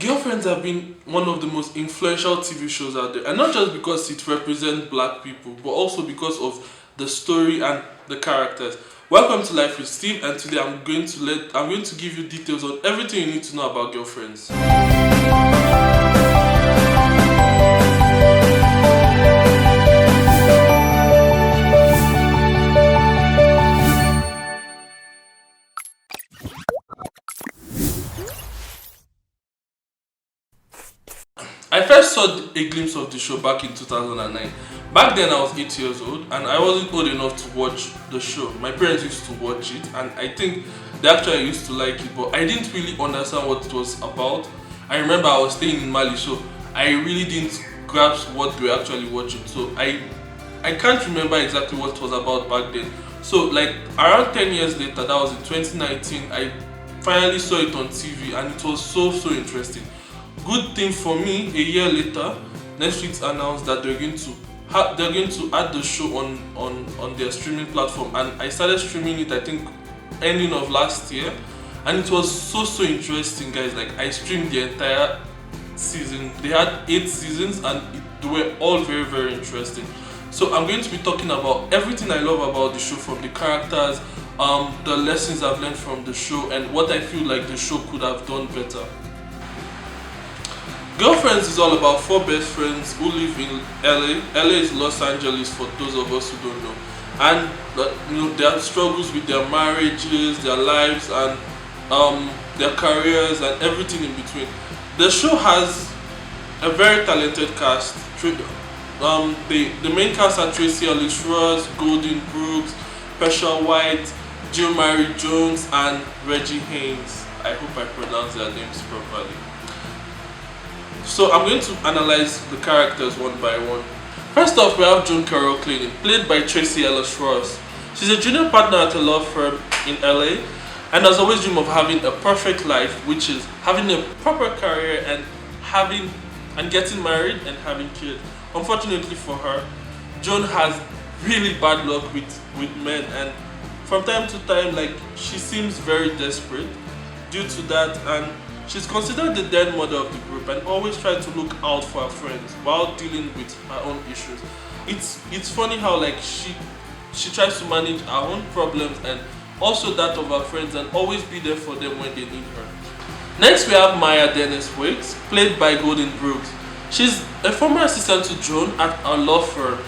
Girlfriends have been one of the most influential TV shows out there, and not just because it represents black people, but also because of the story and the characters. Welcome to Life with Steve, and today I'm going to give you details on everything you need to know about Girlfriends. I first saw a glimpse of the show back in 2009. Back then, I was 8 years old and I wasn't old enough to watch the show. My parents used to watch it and I think they actually used to like it, but I didn't really understand what it was about. I remember I was staying in Mali, so I really didn't grasp what we were actually watching. So I can't remember exactly what it was about back then. So, like around 10 years later, that was in 2019, I finally saw it on TV and it was so interesting. Good thing for me, a year later, Netflix announced that they're going to add the show on their streaming platform, and I started streaming it, I think, ending of last year, and it was so interesting, guys. Like, I streamed the entire season. They had 8 seasons and they were all very interesting. So I'm going to be talking about everything I love about the show, from the characters, the lessons I've learned from the show, and what I feel like the show could have done better. Girlfriends is all about 4 best friends who live in LA. LA is Los Angeles for those of us who don't know. And their struggles with their marriages, their lives, and their careers and everything in between. The show has a very talented cast. The main cast are Tracy Ellis Ross, Golden Brooks, Pesha White, Jill Marie Jones, and Reggie Haynes. I hope I pronounced their names properly. So I'm going to analyze the characters one by one. First off, we have Joan Carol Clancy, played by Tracy Ellis Ross. She's a junior partner at a law firm in LA and has always dreamed of having a perfect life, which is having a proper career and getting married and having kids. Unfortunately for her, Joan has really bad luck with men, and from time to time, like, she seems very desperate due to that, and she's considered the dead mother of the group and always tries to look out for her friends while dealing with her own issues. It's funny how, like, she tries to manage her own problems and also that of her friends and always be there for them when they need her. Next, we have Maya Dennis Wicks, played by Golden Brooks. She's a former assistant to Joan at a law firm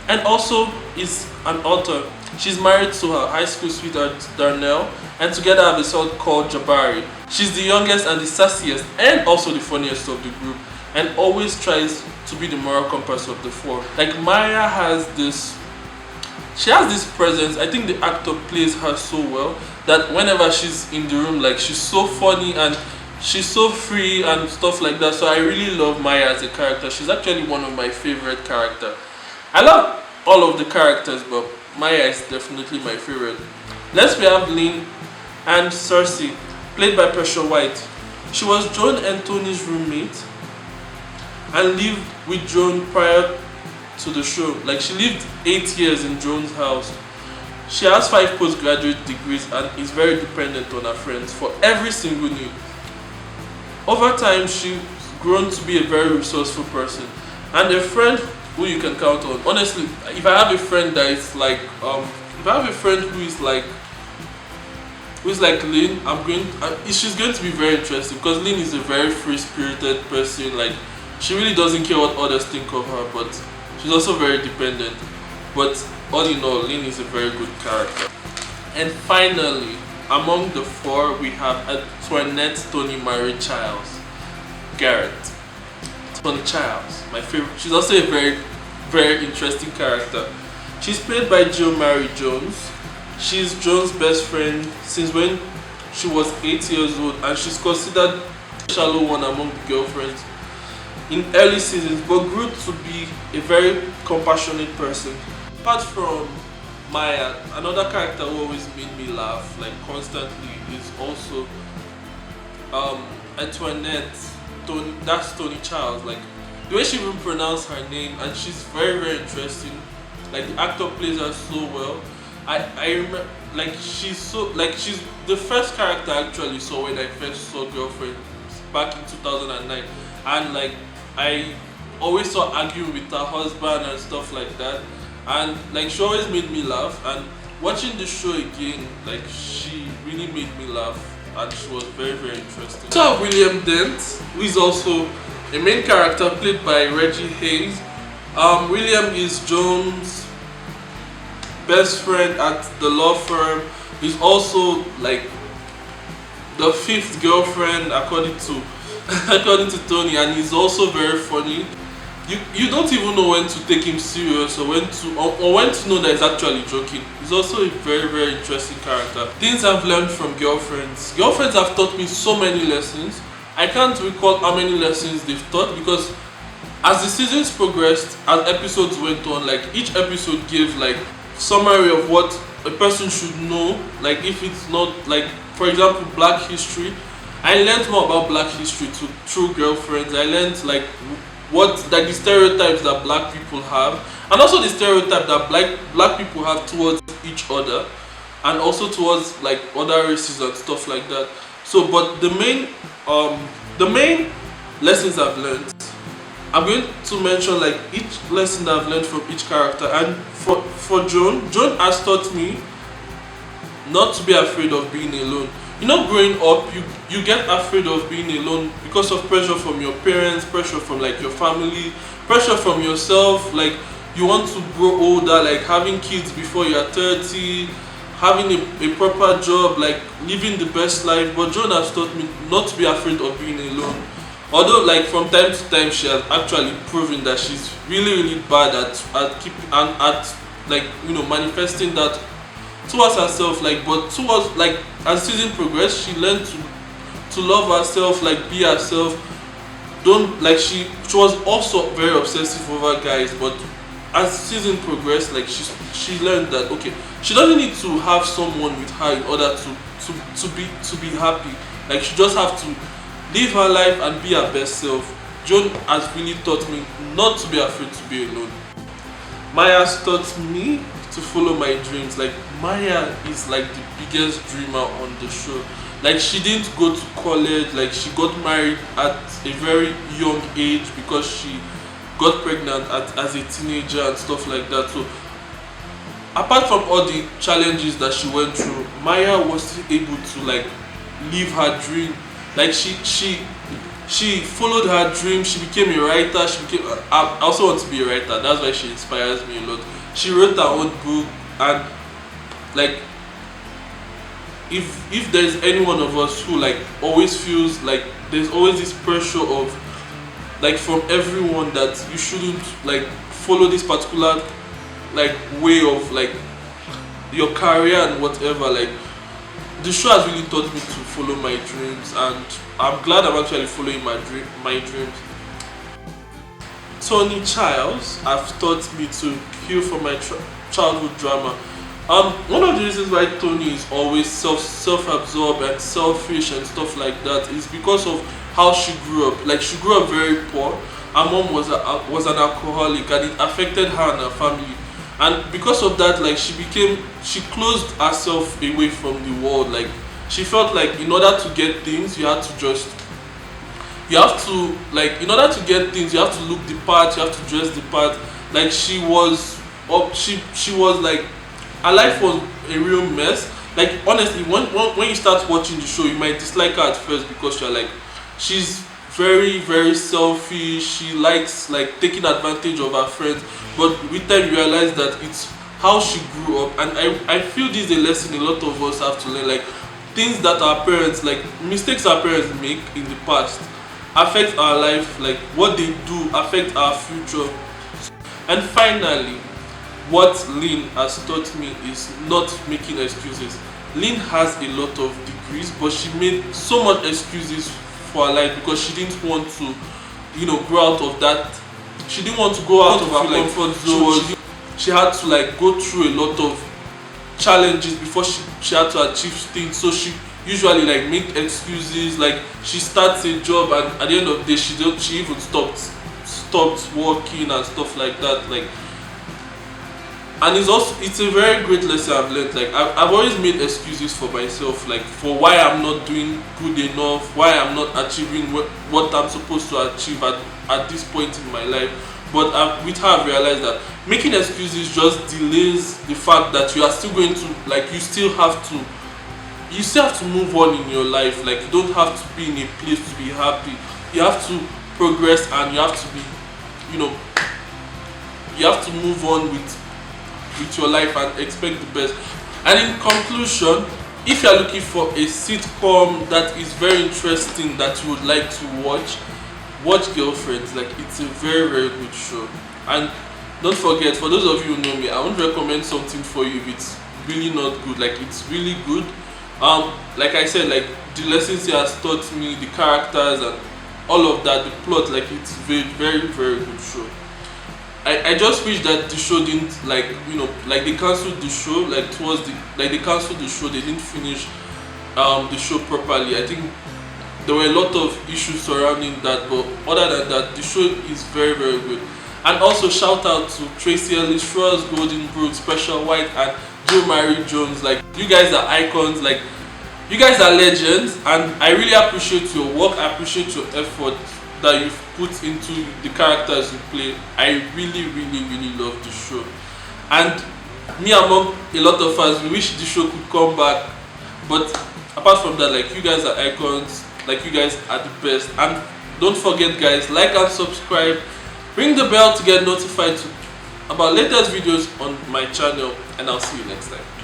and also is an author. She's married to her high school sweetheart Darnell, and together have a son called Jabari. She's the youngest and the sassiest and also the funniest of the group, and always tries to be the moral compass of the 4. Like, Maya has this presence. I think the actor plays her so well that whenever she's in the room, like, she's so funny and she's so free and stuff like that. So I really love Maya as a character. She's actually one of my favorite characters. I love all of the characters, but Maya is definitely my favorite. Next, we have Lynn and Cersei, played by Pesha White. She was Joan and Toni's roommate and lived with Joan prior to the show. Like, she lived 8 years in Joan's house. She has 5 postgraduate degrees and is very dependent on her friends for every single need. Over time, she's grown to be a very resourceful person and a friend who you can count on. Honestly, if I have a friend that is like, if I have a friend who is like Lynn, she's going to be very interesting because Lynn is a very free-spirited person. Like, she really doesn't care what others think of her, but she's also very dependent. But all in all, Lynn is a very good character. And finally, among the 4, we have Antoinette Toni Marie Childs Garrett. Toni Childs, my favorite. She's also a very interesting character. She's played by Jill Marie Jones. She's Joan's best friend since when she was 8 years old, and she's considered the shallow one among the girlfriends in early seasons, but grew to be a very compassionate person. Apart from Maya, another character who always made me laugh, like, constantly, is also Antoinette. That's Toni Childs. Like, the way she even pronounced her name, and she's very interesting. Like, the actor plays her so well. I remember, like, she's the first character I actually saw when I first saw Girlfriends. back in 2009, and like I always saw arguing with her husband and stuff like that, and like she always made me laugh. And watching the show again, like she really made me laugh, and she was very, very interesting. So William Dent, who is also a main character played by Reggie Hayes. William is Joan's best friend at the law firm. He's also like the fifth girlfriend according to according to Toni, and he's also very funny. You don't even know when to take him serious or when to know that he's actually joking. He's also a very, very interesting character. Things I've learned from girlfriends. Girlfriends have taught me so many lessons. I can't recall how many lessons they've taught, because as the seasons progressed, as episodes went on, like each episode gave like summary of what a person should know. Like if it's not, like for example, Black history, I learned more about Black history through girlfriends. I learned like the stereotypes that Black people have, and also the stereotype that black people have towards each other, and also towards like other races and stuff like that. So, but the main lessons I've learned, I'm going to mention like each lesson that I've learned from each character. And for Joan has taught me not to be afraid of being alone. You know, growing up, you get afraid of being alone because of pressure from your parents, pressure from like your family, pressure from yourself. Like you want to grow older, like having kids before you're 30, having a proper job, like living the best life. But Joan has taught me not to be afraid of being alone. Although like from time to time she has actually proven that she's really, really bad at keeping and at like, you know, manifesting that towards herself. Like, but towards like as season progressed, she learned to love herself, like be herself. Don't like she was also very obsessive over guys, but as season progressed, like she learned that okay, she doesn't need to have someone with her in order to be happy. Like she just have to live her life and be her best self. Joan has really taught me not to be afraid to be alone. Maya has taught me to follow my dreams. Like Maya is like the biggest dreamer on the show. Like she didn't go to college, like she got married at a very young age because she got pregnant as a teenager and stuff like that. So apart from all the challenges that she went through, Maya was still able to like live her dream. Like she followed her dream. She became a writer. I also want to be a writer. That's why she inspires me a lot. She wrote her own book, and like if there's any one of us who like always feels like there's always this pressure of like from everyone that you shouldn't like follow this particular like way of like your career and whatever, like the show has really taught me to follow my dreams, and I'm glad I'm actually following my dreams. Toni Childs have taught me to heal from my childhood drama. One of the reasons why Toni is always self-absorbed and selfish and stuff like that is because of how she grew up. Like she grew up very poor. Her mom was an alcoholic, and it affected her and her family. And because of that, like she closed herself away from the world. Like she felt like in order to get things, in order to get things, you have to look the part, you have to dress the part. Like she was like, her life was a real mess. Like honestly, when you start watching the show, you might dislike her at first because you're like, she's very, very selfish. She likes like taking advantage of her friends, but with time you realize that it's how she grew up. And I feel this is a lesson a lot of us have to learn. Like things that our parents, like mistakes our parents make in the past affect our life. Like what they do affect our future. And finally, what Lynn has taught me is not making excuses. Lynn has a lot of degrees, but she made so much excuses for her life because she didn't want to, you know, grow out of that. She didn't want to go out of her comfort zone. She had to like go through a lot of challenges before she had to achieve things. So she usually like make excuses. Like she starts a job, and at the end of the day she even stopped working and stuff like that. Like And it's a very great lesson I've learned. Like I've always made excuses for myself, like for why I'm not doing good enough, why I'm not achieving what I'm supposed to achieve at this point in my life. But with her, I've realized that making excuses just delays the fact that you are still going to, like, you still have to move on in your life. Like, you don't have to be in a place to be happy. You have to progress, and you have to be, you have to move on with your life and expect the best. And in conclusion, if you are looking for a sitcom that is very interesting that you would like to watch Girlfriends. Like, it's a very, very good show. And don't forget, for those of you who know me, I won't recommend something for you if it's really not good. Like, it's really good. Like I said, like, the lessons he has taught me, the characters and all of that, the plot, like, it's very, very, very good show. I just wish that the show didn't, like, like, they cancelled the show, like, they cancelled the show, they didn't finish the show properly. I think there were a lot of issues surrounding that, but other than that, the show is very, very good. And also shout out to Tracy Ellis, Schwartz, Golden Brook, Special White, and Joe Marie Jones. Like, you guys are icons, like, you guys are legends, and I really appreciate your work. I appreciate your effort that you've put into the characters you play. I really, really, really love the show. And me among a lot of us, we wish the show could come back. But apart from that, like, you guys are icons. Like, you guys are the best. And don't forget, guys, like and subscribe, ring the bell to get notified about latest videos on my channel, and I'll see you next time.